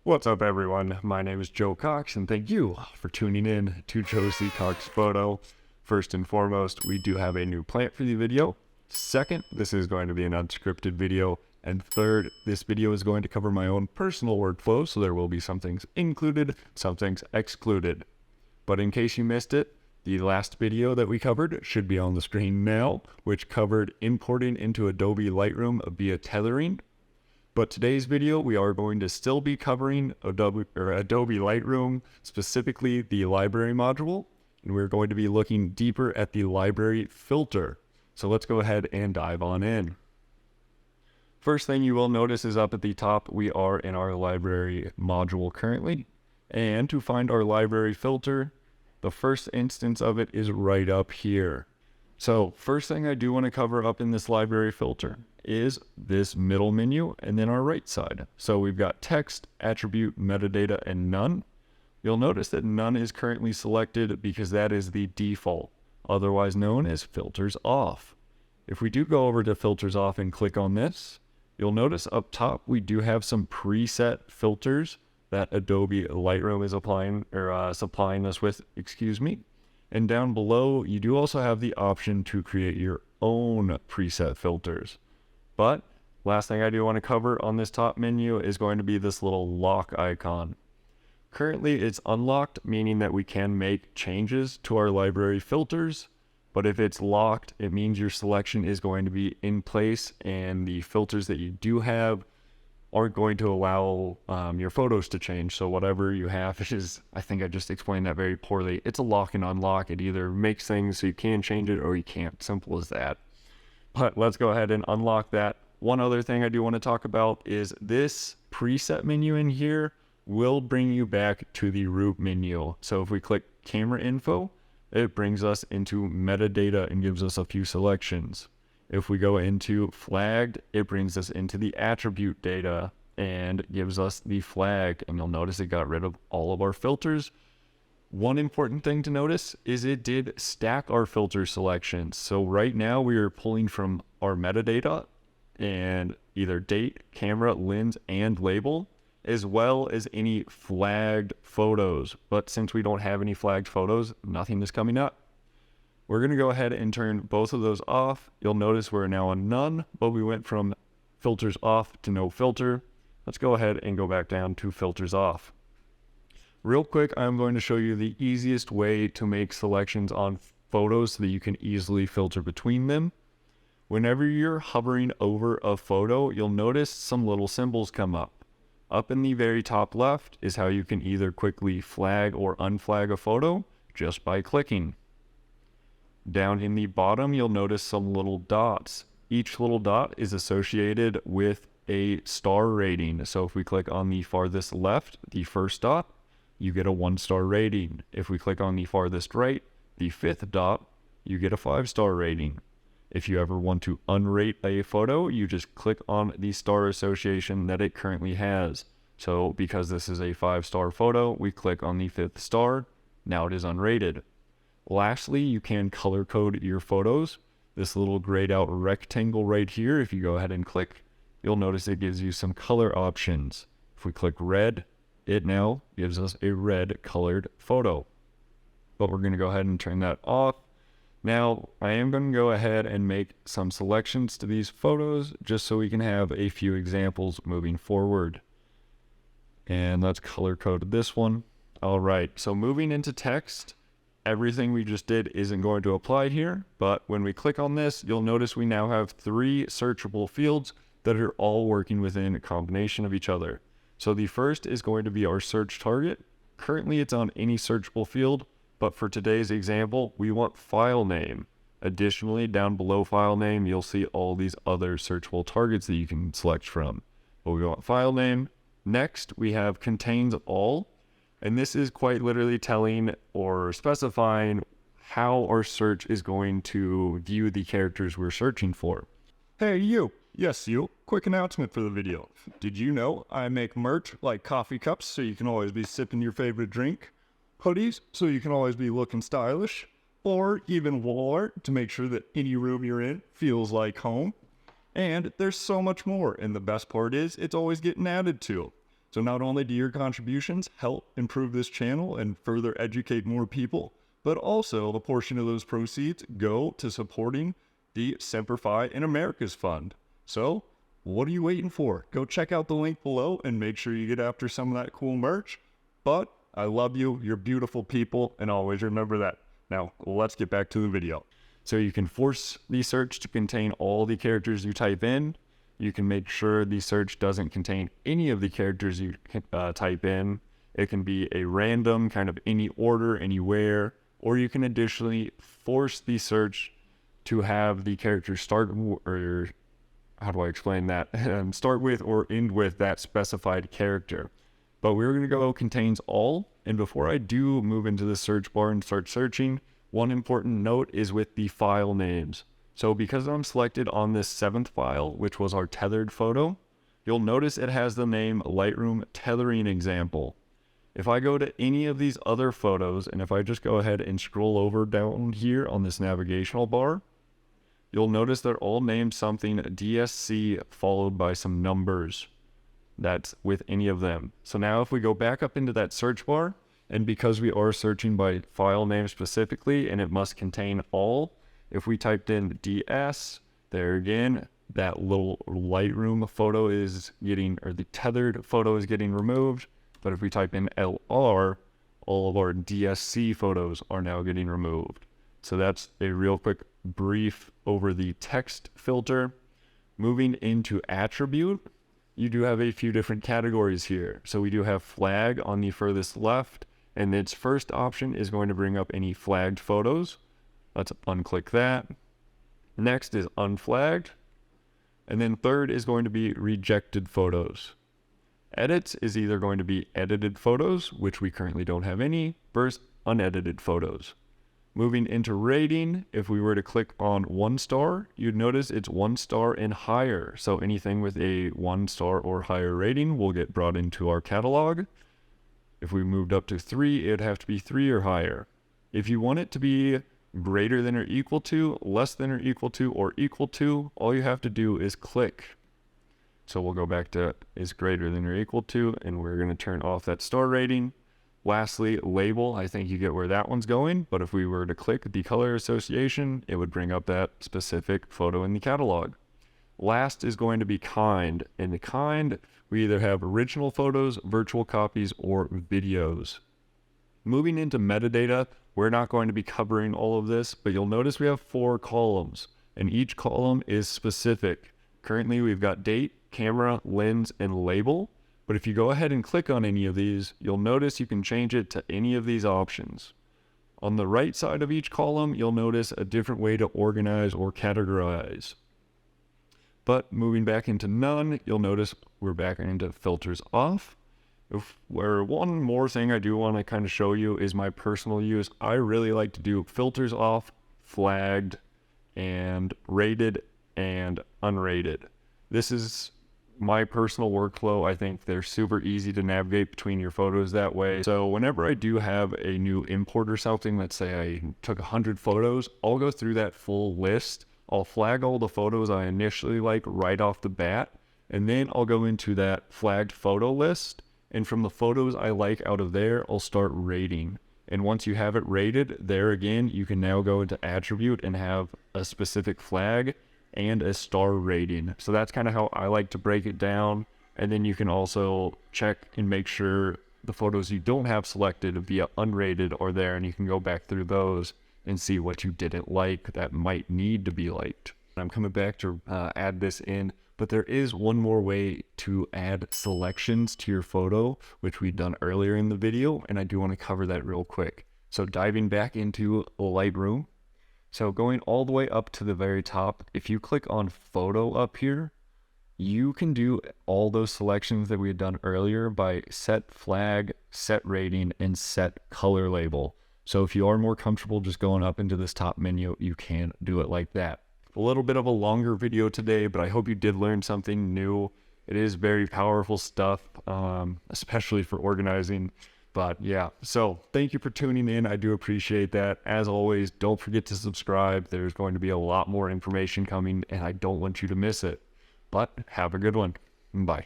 What's up, everyone? My name is Joe Cox, and thank you for tuning in to Joe C. Cox Photo. First and foremost, we do have a new plant for the video. Second, this is going to be an unscripted video. And third, this video is going to cover my own personal workflow, so there will be some things included, some things excluded. But in case you missed it, the last video that we covered should be on the screen now, which covered importing into Adobe Lightroom via tethering. But today's video, we are going to still be covering Adobe Lightroom, specifically the library module, and we're going to be looking deeper at the library filter. So let's go ahead and dive on in. First thing you will notice is up at the top, we are in our library module currently. And to find our library filter, the first instance of it is right up here. So first thing I do want to cover up in this library filter is this middle menu and then our right side. So we've got text, attribute, metadata, and none. You'll notice that none is currently selected because that is the default, otherwise known as filters off. If we do go over to filters off and click on this, you'll notice up top we do have some preset filters that Adobe Lightroom is supplying us with, And down below, you do also have the option to create your own preset filters. But last thing I do want to cover on this top menu is going to be this little lock icon. Currently, it's unlocked, meaning that we can make changes to our library filters. But if it's locked, it means your selection is going to be in place and the filters that you do have aren't going to allow your photos to change. So whatever you have is, I think I just explained that very poorly. It's a lock and unlock. It either makes things so you can change it or you can't. Simple as that. But let's go ahead and unlock that. One other thing I do want to talk about is this preset menu in here will bring you back to the root menu. So if we click camera info, it brings us into metadata and gives us a few selections. If we go into flagged, it brings us into the attribute data and gives us the flag. And you'll notice it got rid of all of our filters. One important thing to notice is it did stack our filter selections. So right now we are pulling from our metadata and either date, camera, lens, and label, as well as any flagged photos. But since we don't have any flagged photos, nothing is coming up. We're going to go ahead and turn both of those off. You'll notice we're now on none, but we went from filters off to no filter. Let's go ahead and go back down to filters off. Real quick, I'm going to show you the easiest way to make selections on photos so that you can easily filter between them. Whenever you're hovering over a photo, you'll notice some little symbols come up. Up in the very top left is how you can either quickly flag or unflag a photo just by clicking. Down in the bottom, you'll notice some little dots. Each little dot is associated with a star rating. So if we click on the farthest left, the first dot, you get a 1-star rating. If we click on the farthest right, the 5th dot, you get a 5-star rating. If you ever want to unrate a photo, you just click on the star association that it currently has. So because this is a 5-star photo, we click on the 5th star. Now it is unrated. Lastly, you can color code your photos. This little grayed out rectangle right here, if you go ahead and click, you'll notice it gives you some color options. If we click red, it now gives us a red colored photo. But we're going to go ahead and turn that off. Now, I am going to go ahead and make some selections to these photos just so we can have a few examples moving forward. And let's color code this one. All right, so moving into text, everything we just did isn't going to apply here, but when we click on this, you'll notice we now have 3 searchable fields that are all working within a combination of each other. So the first is going to be our search target. Currently it's on any searchable field, but for today's example, we want file name. Additionally, down below file name, you'll see all these other searchable targets that you can select from. But we want file name. Next, we have contains all. And this is quite literally telling or specifying how our search is going to view the characters we're searching for. Hey you, yes you, quick announcement for the video. Did you know I make merch like coffee cups so you can always be sipping your favorite drink, hoodies so you can always be looking stylish, or even wall art to make sure that any room you're in feels like home. And there's so much more, and the best part is it's always getting added to. So not only do your contributions help improve this channel and further educate more people, but also a portion of those proceeds go to supporting the Semper Fi in America's Fund. So what are you waiting for? Go check out the link below and make sure you get after some of that cool merch. But I love you. You're beautiful people, and always remember that. Now, let's get back to the video. So you can force the search to contain all the characters you type in. You can make sure the search doesn't contain any of the characters you type in. It can be a random, kind of any order, anywhere, or you can additionally force the search to have the character start, or how do I explain that? Start with or end with that specified character. But we're going to go contains all. And before I do move into the search bar and start searching, one important note is with the file names. So because I'm selected on this 7th file, which was our tethered photo, you'll notice it has the name Lightroom tethering example. If I go to any of these other photos, and if I just go ahead and scroll over down here on this navigational bar, you'll notice they're all named something DSC followed by some numbers. That's with any of them. So now if we go back up into that search bar, and because we are searching by file name specifically, and it must contain all, if we typed in DS, there again, that little Lightroom photo is getting, or the tethered photo is getting removed. But if we type in LR, all of our DSC photos are now getting removed. So that's a real quick brief over the text filter. Moving into attribute, you do have a few different categories here. So we do have flag on the furthest left, and its first option is going to bring up any flagged photos. Let's unclick that. Next is unflagged. And then third is going to be rejected photos. Edits is either going to be edited photos, which we currently don't have any, versus unedited photos. Moving into rating, if we were to click on 1 star, you'd notice it's 1 star and higher. So anything with a 1 star or higher rating will get brought into our catalog. If we moved up to 3, it'd have to be 3 or higher. If you want it to be greater than or equal to, less than or equal to, or equal to, all you have to do is click. So we'll go back to is greater than or equal to, and we're going to turn off that star rating. Lastly, label, I think you get where that one's going, but if we were to click the color association, it would bring up that specific photo in the catalog. Last is going to be kind. In the kind, we either have original photos, virtual copies, or videos. Moving into metadata, we're not going to be covering all of this, but you'll notice we have 4 columns, and each column is specific. Currently, we've got date, camera, lens, and label. But if you go ahead and click on any of these, you'll notice you can change it to any of these options. On the right side of each column, you'll notice a different way to organize or categorize. But moving back into none, you'll notice we're back into filters off. One more thing I do want to kind of show you is my personal use. I really like to do filters off, flagged, and rated and unrated. This is my personal workflow. I think they're super easy to navigate between your photos that way. So whenever I do have a new import or something, let's say I took 100 photos, I'll go through that full list. I'll flag all the photos I initially like right off the bat, and then I'll go into that flagged photo list. And from the photos I like out of there, I'll start rating. And once you have it rated, there again, you can now go into attribute and have a specific flag and a star rating. So that's kind of how I like to break it down. And then you can also check and make sure the photos you don't have selected via unrated are there, and you can go back through those and see what you didn't like that might need to be liked. I'm coming back to add this in, but there is one more way to add selections to your photo, which we've done earlier in the video, and I do want to cover that real quick. So diving back into Lightroom, so going all the way up to the very top, if you click on photo up here, you can do all those selections that we had done earlier by set flag, set rating, and set color label. So if you are more comfortable just going up into this top menu, you can do it like that. A little bit of a longer video today, but I hope you did learn something new. It is very powerful stuff, especially for organizing. But yeah, so thank you for tuning in. I do appreciate that. As always, don't forget to subscribe. There's going to be a lot more information coming, and I don't want you to miss it. But have a good one. Bye.